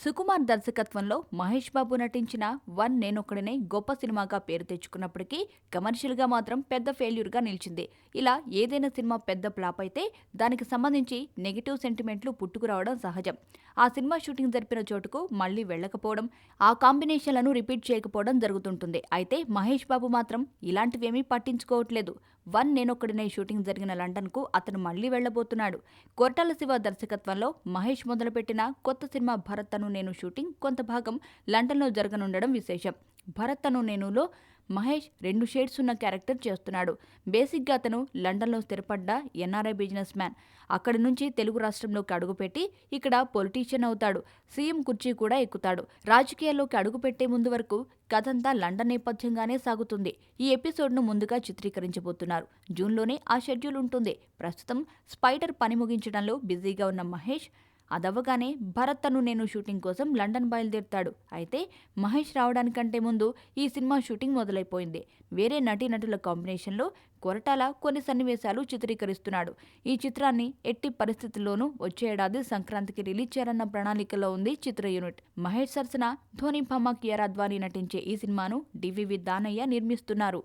సుకుమార్ దర్శకత్వంలో మహేష్ బాబు నటించిన వన్ నేనొక్కడినే గొప్ప సినిమాగా పేరు తెచ్చుకున్నప్పటికీ కమర్షియల్గా మాత్రం పెద్ద ఫెయిల్యూర్గా నిలిచింది. ఇలా ఏదైనా సినిమా పెద్ద ఫ్లాప్ అయితే దానికి సంబంధించి నెగిటివ్ సెంటిమెంట్లు పుట్టుకురావడం సహజం. ఆ సినిమా షూటింగ్ జరిపిన చోటుకు మళ్లీ వెళ్లకపోవడం, ఆ కాంబినేషన్లను రిపీట్ చేయకపోవడం జరుగుతుంటుంది. అయితే మహేష్ బాబు మాత్రం ఇలాంటివేమీ పట్టించుకోవట్లేదు. వన్ నేనొక్కడినే షూటింగ్ జరిగిన లండన్కు అతను మళ్లీ వెళ్లబోతున్నాడు. కొరటాల శివ దర్శకత్వంలో మహేష్ మొదలుపెట్టిన కొత్త సినిమా భరత్ అను నేను షూటింగ్ కొంత భాగం లండన్లో జరగనుండడం విశేషం. భరత్ అను నేనులో మహేష్ 2 షేడ్స్ ఉన్న క్యారెక్టర్ చేస్తున్నాడు. బేసిక్గా అతను లండన్లో స్థిరపడ్డ ఎన్ఆర్ఐ బిజినెస్ మ్యాన్. అక్కడి నుంచి తెలుగు రాష్ట్రంలోకి అడుగుపెట్టి ఇక్కడ పొలిటీషియన్ అవుతాడు. సీఎం కుర్చీ కూడా ఎక్కుతాడు. రాజకీయాల్లోకి అడుగుపెట్టే ముందు వరకు కథంతా లండన్ నేపథ్యంగానే సాగుతుంది. ఈ ఎపిసోడ్ను ముందుగా చిత్రీకరించబోతున్నారు. జూన్లోనే ఆ షెడ్యూల్ ఉంటుంది. ప్రస్తుతం స్పైడర్ పని ముగించడంలో బిజీగా ఉన్న మహేష్ అదవ్వగానే భరత్ అను నేను షూటింగ్ కోసం లండన్ బయలుదేరుతాడు. అయితే మహేష్ రావడానికంటే ముందు ఈ సినిమా షూటింగ్ మొదలైపోయింది. వేరే నటీనటుల కాంబినేషన్లో కొరటాల కొన్ని సన్నివేశాలు చిత్రీకరిస్తున్నాడు. ఈ చిత్రాన్ని ఎట్టి పరిస్థితుల్లోనూ వచ్చే ఏడాది సంక్రాంతికి రిలీజ్ చేయాలన్న ప్రణాళికలో ఉంది చిత్ర యూనిట్. మహేష్ సరసన ధోని, భామ, కియారా అద్వానీ నటించే ఈ సినిమాను డివివి దానయ్య నిర్మిస్తున్నారు.